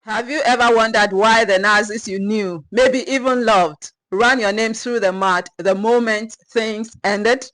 Have you ever wondered why the narcissist you knew, maybe even loved, ran your name through the mud the moment things ended?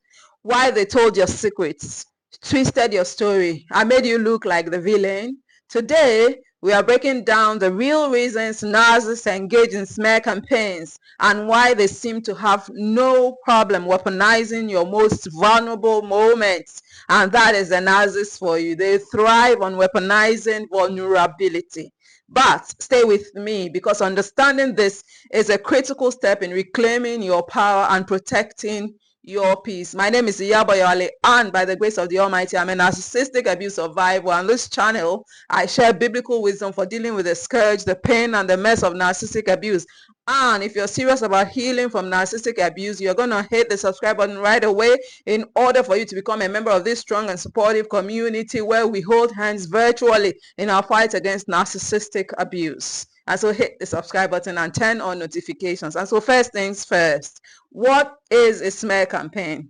Why they told your secrets, twisted your story, and made you look like the villain? Today, we are breaking down the real reasons narcissists engage in smear campaigns and why they seem to have no problem weaponizing your most vulnerable moments. And that is the narcissist for you. They thrive on weaponizing vulnerability. But stay with me, because understanding this is a critical step in reclaiming your power and protecting your peace. My name is Iyabo, and by the grace of the Almighty, I'm a narcissistic abuse survivor. On this channel, I share biblical wisdom for dealing with the scourge, the pain, and the mess of narcissistic abuse. And if you're serious about healing from narcissistic abuse, you're going to hit the subscribe button right away in order for you to become a member of this strong and supportive community where we hold hands virtually in our fight against narcissistic abuse. And so hit the subscribe button and turn on notifications. And so first things first, what is a smear campaign?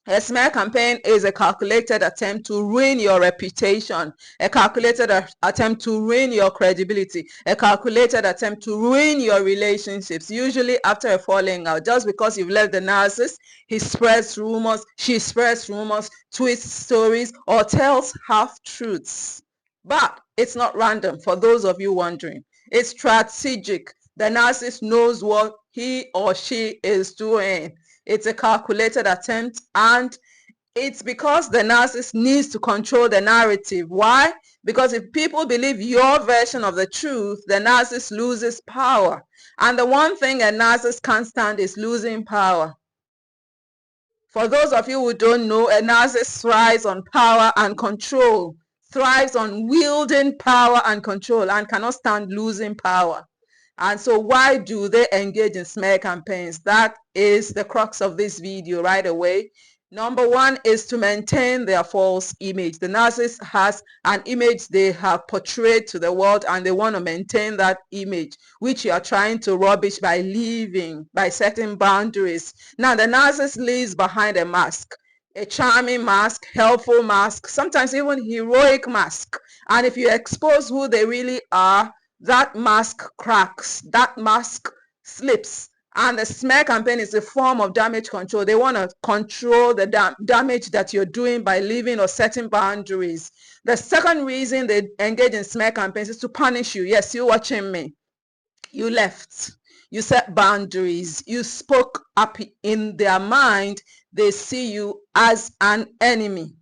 A smear campaign is a calculated attempt to ruin your reputation, a calculated attempt to ruin your credibility, a calculated attempt to ruin your relationships, usually after a falling out. Just because you've left the narcissist, he spreads rumors, she spreads rumors, twists stories, or tells half-truths. But it's not random, for those of you wondering. It's strategic. The narcissist knows what he or she is doing. It's a calculated attempt, and it's because the narcissist needs to control the narrative. Why? Because if people believe your version of the truth, the narcissist loses power. And the one thing a narcissist can't stand is losing power. For those of you who don't know, a narcissist thrives on power and control, thrives on wielding power and control, and cannot stand losing power. And so why do they engage in smear campaigns? That is the crux of this video right away. Number one is to maintain their false image. The narcissist has an image they have portrayed to the world, and they want to maintain that image, which you are trying to rubbish by setting boundaries. Now, the narcissist lives behind a mask, a charming mask, helpful mask, sometimes even heroic mask. And if you expose who they really are, that mask cracks, that mask slips. And the smear campaign is a form of damage control. They want to control the damage that you're doing by living or setting boundaries. The second reason they engage in smear campaigns is to punish you. Yes, you're watching me. You left. You set boundaries. You spoke up. In their mind, they see you as an enemy.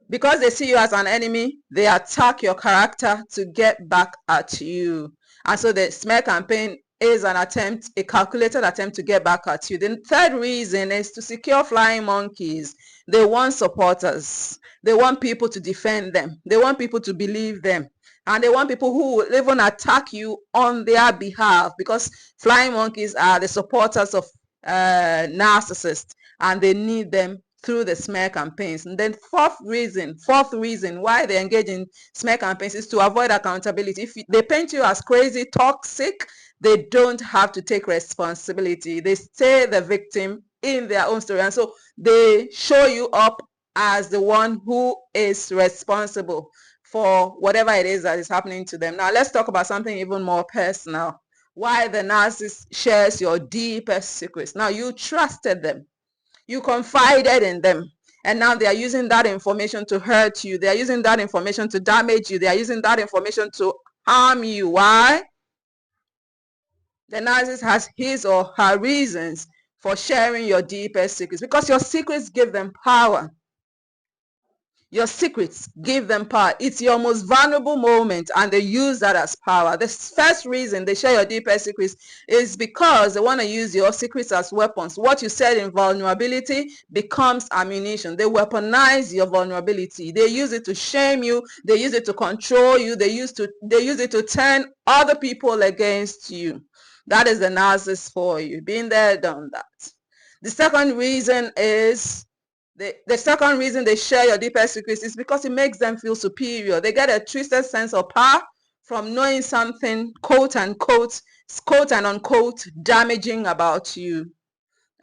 Because they see you as an enemy, they attack your character to get back at you. And so the smear campaign is an attempt, a calculated attempt to get back at you. The third reason is to secure flying monkeys. They want supporters. They want people to defend them. They want people to believe them. And they want people who will even attack you on their behalf, because flying monkeys are the supporters of narcissists, and they need them through the smear campaigns. And then fourth reason why they engage in smear campaigns is to avoid accountability. If they paint you as crazy, toxic, they don't have to take responsibility. They stay the victim in their own story. And so they show you up as the one who is responsible for whatever it is that is happening to them. Now let's talk about something even more personal. Why the narcissist shares your deepest secrets. Now you trusted them. You confided in them, and now they are using that information to hurt you. They are using that information to damage you. They are using that information to harm you. Why? The narcissist has his or her reasons for sharing your deepest secrets, because your secrets give them power. Your secrets give them power. It's your most vulnerable moment, and they use that as power. The first reason they share your deepest secrets is because they want to use your secrets as weapons. What you said in vulnerability becomes ammunition. They weaponize your vulnerability. They use it to shame you. They use it to control you. They use it to turn other people against you. That is the narcissist for you. Been there, done that. The second reason is the second reason they share your deepest secrets is because it makes them feel superior. They get a twisted sense of power from knowing something, quote unquote, damaging about you.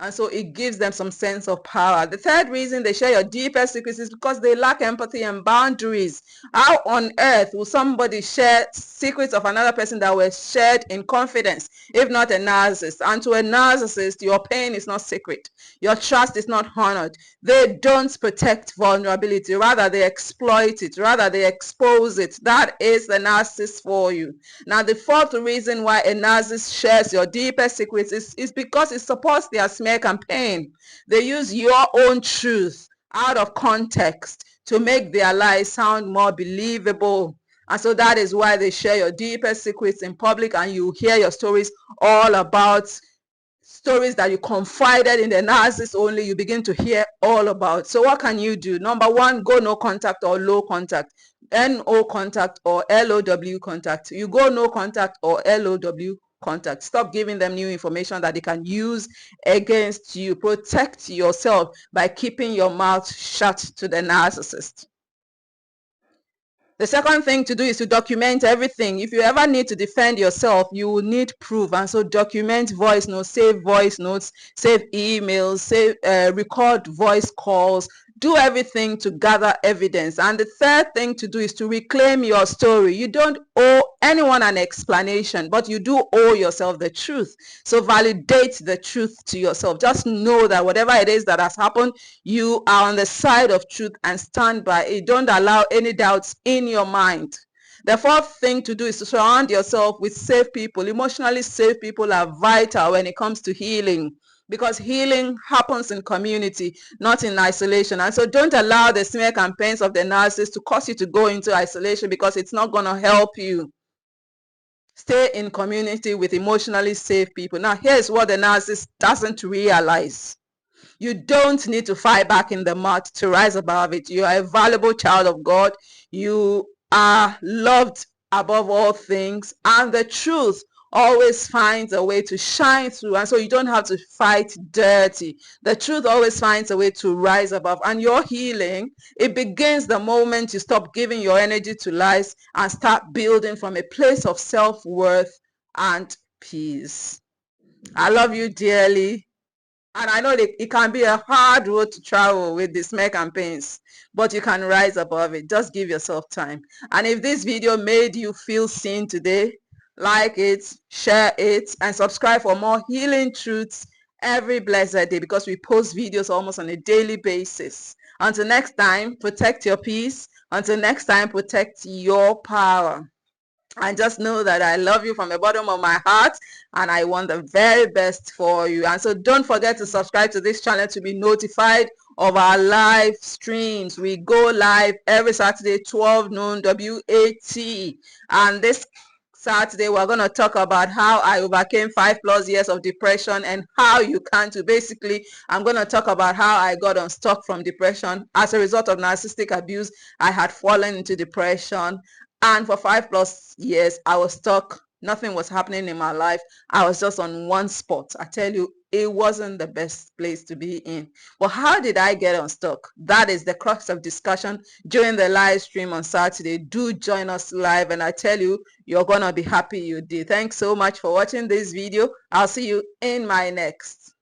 And so it gives them some sense of power. The third reason they share your deepest secrets is because they lack empathy and boundaries. How on earth will somebody share secrets of another person that were shared in confidence, if not a narcissist? And to a narcissist, your pain is not secret. Your trust is not honored. They don't protect vulnerability. Rather, they exploit it. Rather, they expose it. That is the narcissist for you. Now, the fourth reason why a narcissist shares your deepest secrets is because it supports their smear campaign. They use your own truth out of context to make their lies sound more believable. And so that is why they share your deepest secrets in public, and you hear your stories all about stories that you confided in the narcissist only, you begin to hear all about. So what can you do? Number one, go no contact or low contact. NO contact or LOW contact. You go no contact or LOW contact. Stop giving them new information that they can use against you. Protect yourself by keeping your mouth shut to the narcissist. The second thing to do is to document everything. If you ever need to defend yourself, you will need proof. And so document voice notes, save voice notes, save emails, save, record voice calls. Do everything to gather evidence. And the third thing to do is to reclaim your story. You don't owe anyone an explanation, but you do owe yourself the truth. So validate the truth to yourself. Just know that whatever it is that has happened, you are on the side of truth and stand by it. Don't allow any doubts in your mind. The fourth thing to do is to surround yourself with safe people. Emotionally safe people are vital when it comes to healing, because healing happens in community, not in isolation. And so don't allow the smear campaigns of the narcissist to cause you to go into isolation, because it's not going to help you. Stay in community with emotionally safe people. Now, here's what the narcissist doesn't realize. You don't need to fight back in the mud to rise above it. You are a valuable child of God. You are loved above all things, and the truth always finds a way to shine through. And so you don't have to fight dirty. The truth always finds a way to rise above. And your healing, it begins the moment you stop giving your energy to lies and start building from a place of self-worth and peace. I love you dearly. And I know that it can be a hard road to travel with the smear campaigns, but you can rise above it. Just give yourself time. And if this video made you feel seen today, like it, share it, and subscribe for more healing truths every blessed day, because we post videos almost on a daily basis. Until next time, protect your peace. Until next time, protect your power. And just know that I love you from the bottom of my heart, and I want the very best for you. And so don't forget to subscribe to this channel to be notified of our live streams. We go live every Saturday, 12 noon WAT. And this Saturday, we're going to talk about how I overcame 5+ years of depression and how you can too. Basically, I'm going to talk about how I got unstuck from depression. As a result of narcissistic abuse, I had fallen into depression. And for 5+ years, I was stuck. Nothing was happening in my life. I was just on one spot. I tell you, it wasn't the best place to be in. But how did I get unstuck? That is the crux of discussion during the live stream on Saturday. Do join us live, and I tell you, you're going to be happy you did. Thanks so much for watching this video. I'll see you in my next.